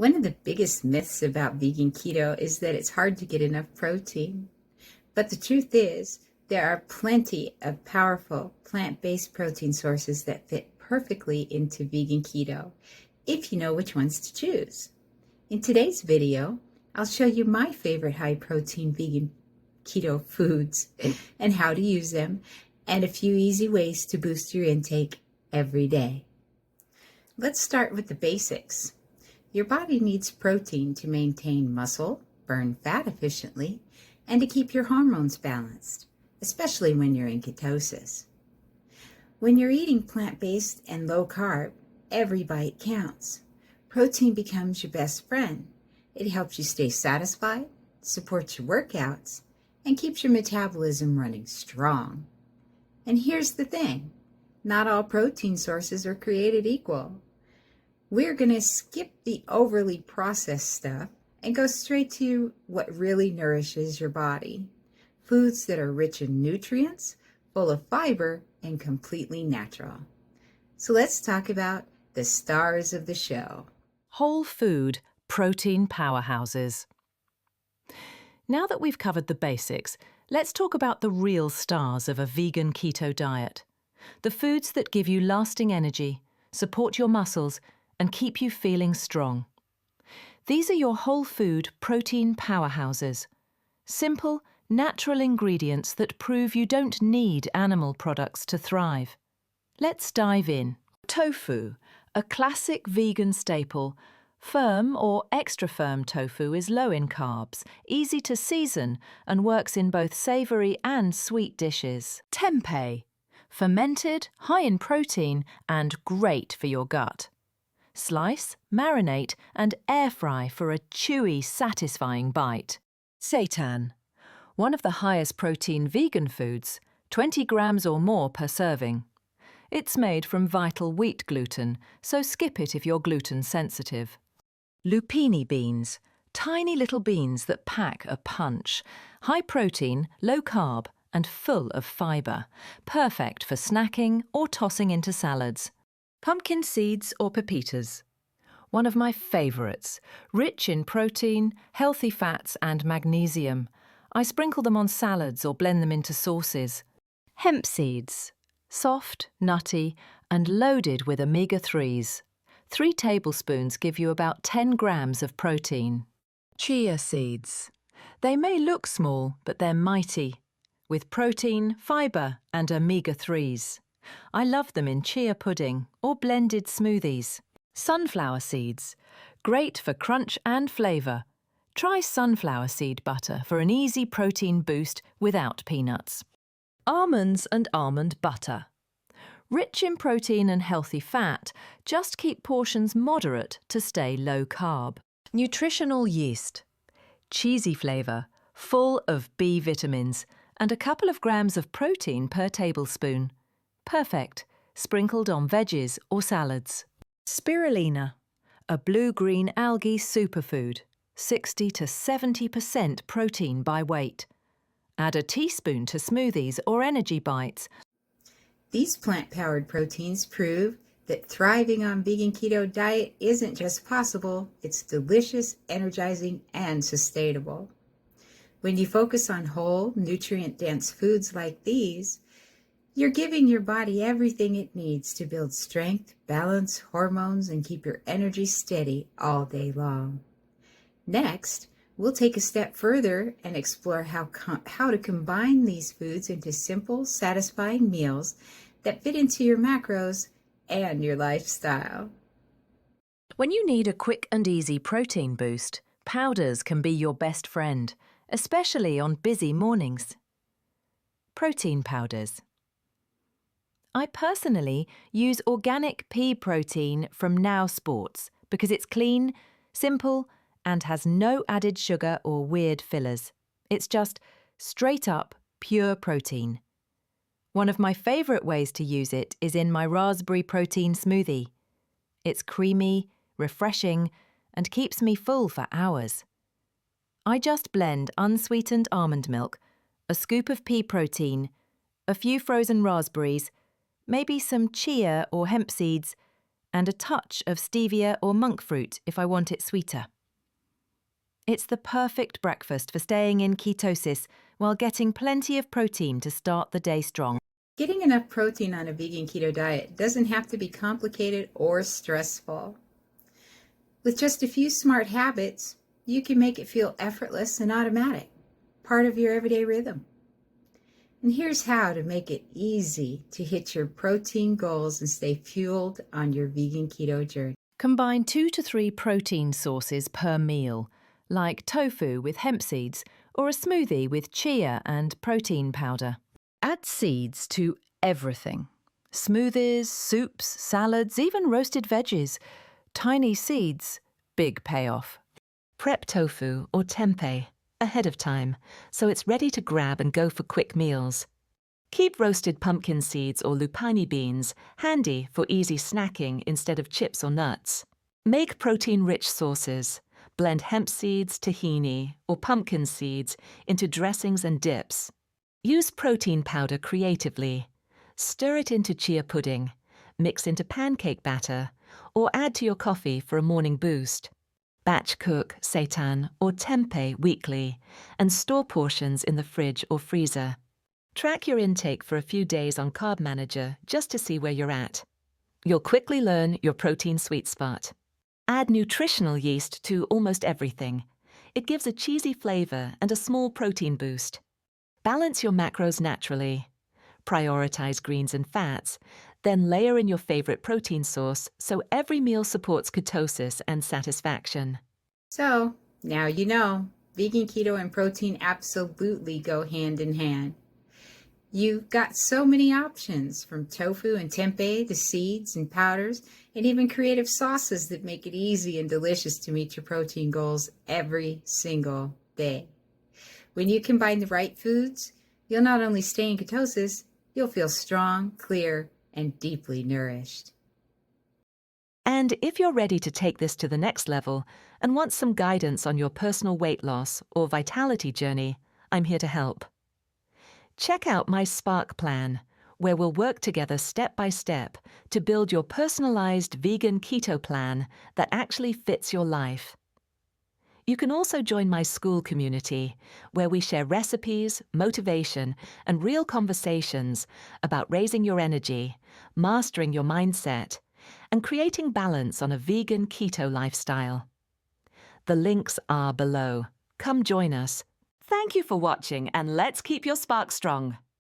One of the biggest myths about vegan keto is that it's hard to get enough protein. But the truth is, there are plenty of powerful plant-based protein sources that fit perfectly into vegan keto, if you know which ones to choose. In today's video, I'll show you my favorite high-protein vegan keto foods and how to use them, and a few easy ways to boost your intake every day. Let's start with the basics. Your body needs protein to maintain muscle, burn fat efficiently, and to keep your hormones balanced, especially when you're in ketosis. When you're eating plant-based and low-carb, every bite counts. Protein becomes your best friend. It helps you stay satisfied, supports your workouts, and keeps your metabolism running strong. And here's the thing, not all protein sources are created equal. We're going to skip the overly processed stuff and go straight to what really nourishes your body. Foods that are rich in nutrients, full of fiber, and completely natural. So let's talk about the stars of the show. Whole food protein powerhouses. Now that we've covered the basics, let's talk about the real stars of a vegan keto diet. The foods that give you lasting energy, support your muscles, and keep you feeling strong. These are your whole food protein powerhouses. Simple, natural ingredients that prove you don't need animal products to thrive. Let's dive in. Tofu, a classic vegan staple. Firm or extra firm tofu is low in carbs, easy to season, and works in both savoury and sweet dishes. Tempeh, fermented, high in protein, and great for your gut. Slice, marinate, and air fry for a chewy, satisfying bite. Seitan, one of the highest protein vegan foods, 20 grams or more per serving. It's made from vital wheat gluten, so skip it if you're gluten sensitive. Lupini beans, tiny little beans that pack a punch. High protein, low carb, and full of fibre. Perfect for snacking or tossing into salads. Pumpkin seeds or pepitas. One of my favourites, rich in protein, healthy fats and magnesium. I sprinkle them on salads or blend them into sauces. Hemp seeds, soft, nutty and loaded with omega-3s. 3 tablespoons give you about 10 grams of protein. Chia seeds. They may look small, but they're mighty, with protein, fibre and omega-3s. I love them in chia pudding or blended smoothies. Sunflower seeds, great for crunch and flavour. Try sunflower seed butter for an easy protein boost without peanuts. Almonds and almond butter. Rich in protein and healthy fat, just keep portions moderate to stay low carb. Nutritional yeast. Cheesy flavour, full of B vitamins and a couple of grams of protein per tablespoon. Perfect, sprinkled on veggies or salads. Spirulina, a blue-green algae superfood, 60 to 70% protein by weight. Add a teaspoon to smoothies or energy bites. These plant-powered proteins prove that thriving on vegan keto diet isn't just possible, it's delicious, energizing, and sustainable. When you focus on whole, nutrient-dense foods like these, you're giving your body everything it needs to build strength, balance, hormones, and keep your energy steady all day long. Next, we'll take a step further and explore how to combine these foods into simple, satisfying meals that fit into your macros and your lifestyle. When you need a quick and easy protein boost, powders can be your best friend, especially on busy mornings. Protein powders. I personally use organic pea protein from Now Sports because it's clean, simple, and has no added sugar or weird fillers. It's just straight up pure protein. One of my favourite ways to use it is in my raspberry protein smoothie. It's creamy, refreshing, and keeps me full for hours. I just blend unsweetened almond milk, a scoop of pea protein, a few frozen raspberries, maybe some chia or hemp seeds, and a touch of stevia or monk fruit if I want it sweeter. It's the perfect breakfast for staying in ketosis while getting plenty of protein to start the day strong. Getting enough protein on a vegan keto diet doesn't have to be complicated or stressful. With just a few smart habits, you can make it feel effortless and automatic, part of your everyday rhythm. And here's how to make it easy to hit your protein goals and stay fueled on your vegan keto journey. Combine 2 to 3 protein sources per meal, like tofu with hemp seeds or a smoothie with chia and protein powder. Add seeds to everything. Smoothies, soups, salads, even roasted veggies. Tiny seeds, big payoff. Prep tofu or tempeh ahead of time so it's ready to grab and go for quick meals. Keep roasted pumpkin seeds or lupini beans handy for easy snacking instead of chips or nuts. Make protein-rich sauces. Blend hemp seeds, tahini, or pumpkin seeds into dressings and dips. Use protein powder creatively. Stir it into chia pudding, mix into pancake batter, or add to your coffee for a morning boost. Batch cook seitan or tempeh weekly and store portions in the fridge or freezer. Track your intake for a few days on Carb Manager just to see where you're at. You'll quickly learn your protein sweet spot. Add nutritional yeast to almost everything. It gives a cheesy flavor and a small protein boost. Balance your macros naturally. Prioritize greens and fats, then layer in your favorite protein source so every meal supports ketosis and satisfaction. So, now you know, vegan keto and protein absolutely go hand in hand. You've got so many options, from tofu and tempeh to seeds and powders, and even creative sauces that make it easy and delicious to meet your protein goals every single day. When you combine the right foods, you'll not only stay in ketosis, you'll feel strong, clear, and deeply nourished. And if you're ready to take this to the next level and want some guidance on your personal weight loss or vitality journey, I'm here to help. Check out my Spark plan, where we'll work together step by step to build your personalized vegan keto plan that actually fits your life. You can also join my Skool community, where we share recipes, motivation, and real conversations about raising your energy, mastering your mindset, and creating balance on a vegan keto lifestyle. The links are below. Come join us. Thank you for watching, and let's keep your spark strong.